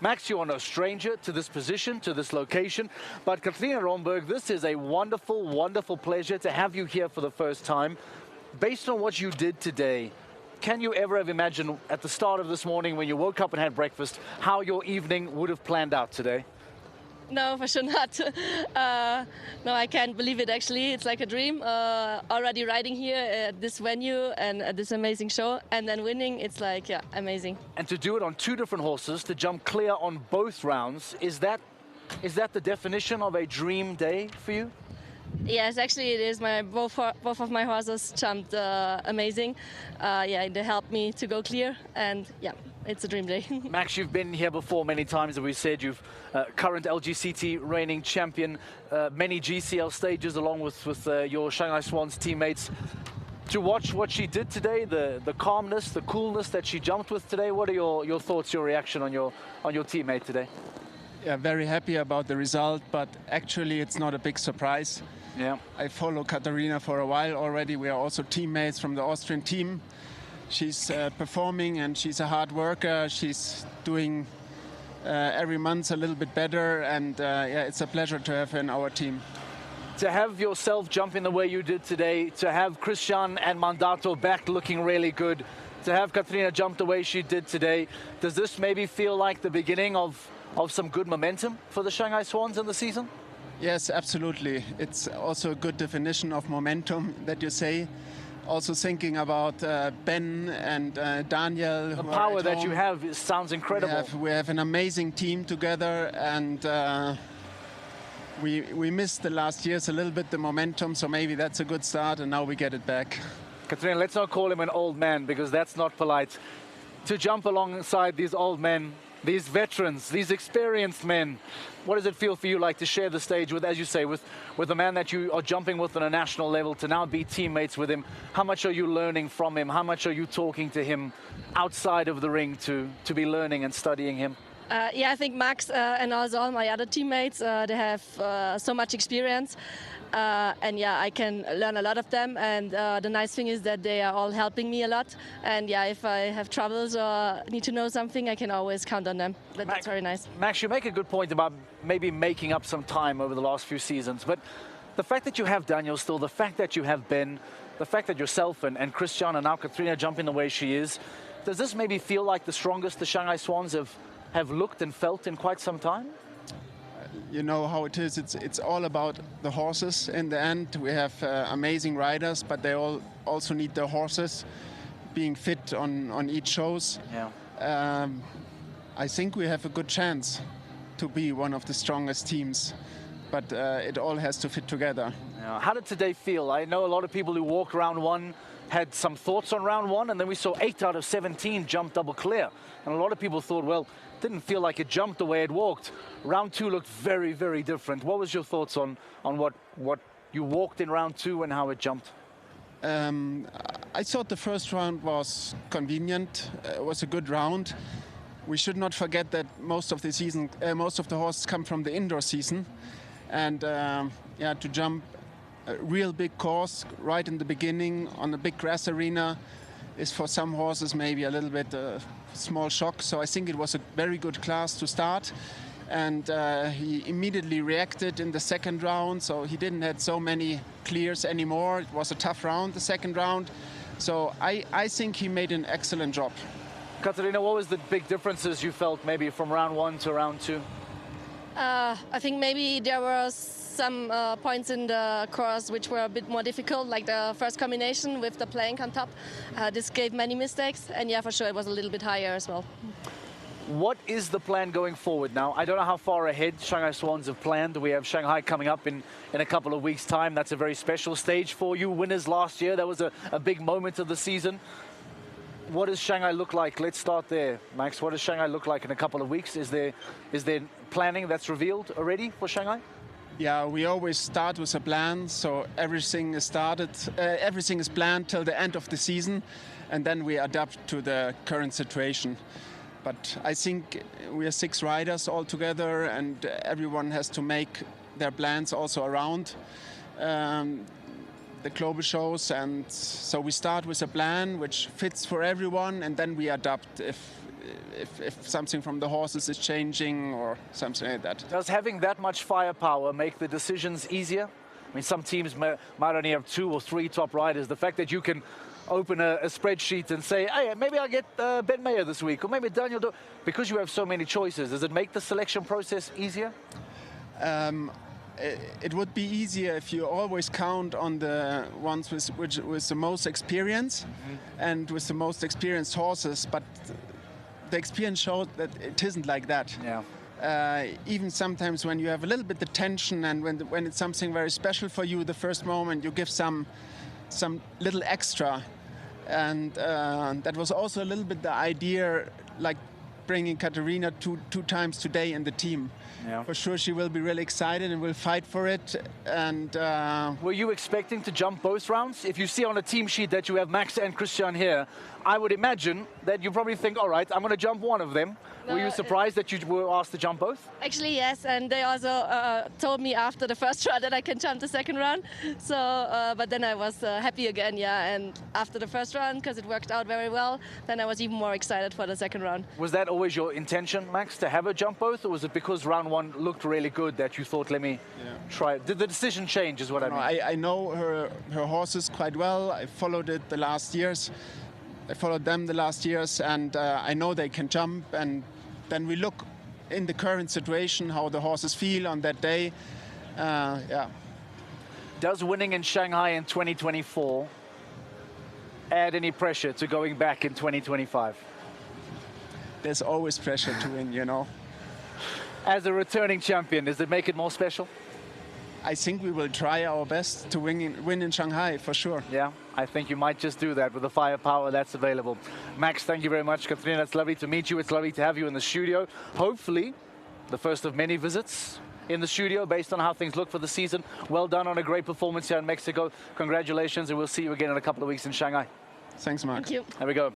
Max, you are no stranger to this position, to this location. But Katharina Rhomberg, this is a wonderful, wonderful pleasure to have you here for the first time. Based on what you did today, can you ever have imagined at the start of this morning when you woke up and had breakfast how your evening would have planned out today? No, for sure not. No, I can't believe it, actually. It's like a dream. Already riding here at this venue and at this amazing show, and then winning, it's like, yeah, amazing. And to do it on two different horses, to jump clear on both rounds, is that the definition of a dream day for you? Yes, actually it is. Both of my horses jumped amazing. Yeah, they helped me to go clear, and yeah, it's a dream day. Max, you've been here before many times, as we said. You've current LGCT reigning champion, many GCL stages along with your Shanghai Swans teammates. To watch what she did today, the calmness, the coolness that she jumped with today, what are your thoughts, your reaction on your teammate today? Yeah, very happy about the result, but actually it's not a big surprise. Yeah, I follow Katharina for a while already. We are also teammates from the Austrian team. She's performing and she's a hard worker. She's doing every month a little bit better, and yeah, it's a pleasure to have her in our team. To have yourself jump in the way you did today, to have Christian and Mandato back looking really good, to have Katharina jump the way she did today, does this maybe feel like the beginning of some good momentum for the Shanghai Swans in the season? Yes, absolutely. It's also a good definition of momentum that you say. Also thinking about Ben and Daniel. The power that you have sounds incredible. We have an amazing team together, and we missed the last years a little bit, the momentum, so maybe that's a good start, and now we get it back. Katharina, let's not call him an old man, because that's not polite. To jump alongside these old men, these veterans, these experienced men, what does it feel for you like to share the stage with, as you say, with the man that you are jumping with on a national level, to now be teammates with him? How much are you learning from him? How much are you talking to him outside of the ring to be learning and studying him? Yeah, I think Max and also all my other teammates, they have so much experience. And yeah, I can learn a lot of them, and the nice thing is that they are all helping me a lot, and yeah, if I have troubles or need to know something, I can always count on them. That's very nice. Max, you make a good point about maybe making up some time over the last few seasons, but the fact that you have Daniel still, the fact that you have Ben, the fact that yourself and Christian and now Katharina jumping the way she is, does this maybe feel like the strongest the Shanghai Swans have looked and felt in quite some time? You know how it is. It's all about the horses. In the end, we have amazing riders, but they all also need their horses being fit on each shows. Yeah. I think we have a good chance to be one of the strongest teams, but it all has to fit together. Yeah. How did today feel? I know a lot of people who walked round one had some thoughts on round one, and then we saw 8 out of 17 jump double clear. And a lot of people thought, well, it didn't feel like it jumped the way it walked. Round two looked very, very different. What was your thoughts on what you walked in round two and how it jumped? I thought the first round was convenient. It was a good round. We should not forget that most of the horses come from the indoor season, and yeah, to jump a real big course right in the beginning on a big grass arena is for some horses maybe a little bit small shock. So I think it was a very good class to start, and he immediately reacted in the second round, so he didn't have so many clears anymore. It was a tough round, the second round, so I think he made an excellent job. Katharina, what was the big differences you felt maybe from round one to round two? I think maybe there were some points in the course which were a bit more difficult, like the first combination with the plank on top. This gave many mistakes, and yeah, for sure it was a little bit higher as well. What is the plan going forward now? I don't know how far ahead Shanghai Swans have planned. We have Shanghai coming up in a couple of weeks' time. That's a very special stage for you. Winners last year, that was a big moment of the season. What does Shanghai look like? Let's start there, Max. What does Shanghai look like in a couple of weeks? Is there planning that's revealed already for Shanghai? Yeah, we always start with a plan, so everything is planned till the end of the season, and then we adapt to the current situation. But I think we are 6 riders all together, and everyone has to make their plans also around the global shows, and so we start with a plan which fits for everyone, and then we adapt if if something from the horses is changing or something like that. Does having that much firepower make the decisions easier? I mean, some teams might only have 2 or 3 top riders. The fact that you can open a spreadsheet and say, hey, maybe I'll get Ben Mayer this week, or maybe Daniel because you have so many choices, does it make the selection process easier? It would be easier if you always count on the ones with the most experience and with the most experienced horses, but the experience showed that it isn't like that. Yeah. Even sometimes when you have a little bit of tension and when it's something very special for you, the first moment you give some little extra, and that was also a little bit the idea, like bringing Katharina two times today in the team. Yeah. For sure she will be really excited and will fight for it. And were you expecting to jump both rounds? If you see on a team sheet that you have Max and Christian here, I would imagine that you probably think, all right, I'm going to jump one of them. No, were you surprised that you were asked to jump both? Actually, yes, and they also told me after the first round that I can jump the second round. So, but then I was happy again, yeah. And after the first round, because it worked out very well, then I was even more excited for the second round. Was that always your intention, Max, to have her jump both, or was it because round 1 looked really good that you thought, let me try it? Did the decision change, is what I mean? I know her horses quite well. I followed them the last years, and I know they can jump. And then we look in the current situation, how the horses feel on that day. Yeah. Does winning in Shanghai in 2024 add any pressure to going back in 2025? There's always pressure to win, you know. As a returning champion, does it make it more special? I think we will try our best to win in Shanghai, for sure. Yeah, I think you might just do that with the firepower that's available. Max, thank you very much. Katharina, it's lovely to meet you. It's lovely to have you in the studio. Hopefully, the first of many visits in the studio based on how things look for the season. Well done on a great performance here in Mexico. Congratulations, and we'll see you again in a couple of weeks in Shanghai. Thanks, Mark. Thank you. There we go.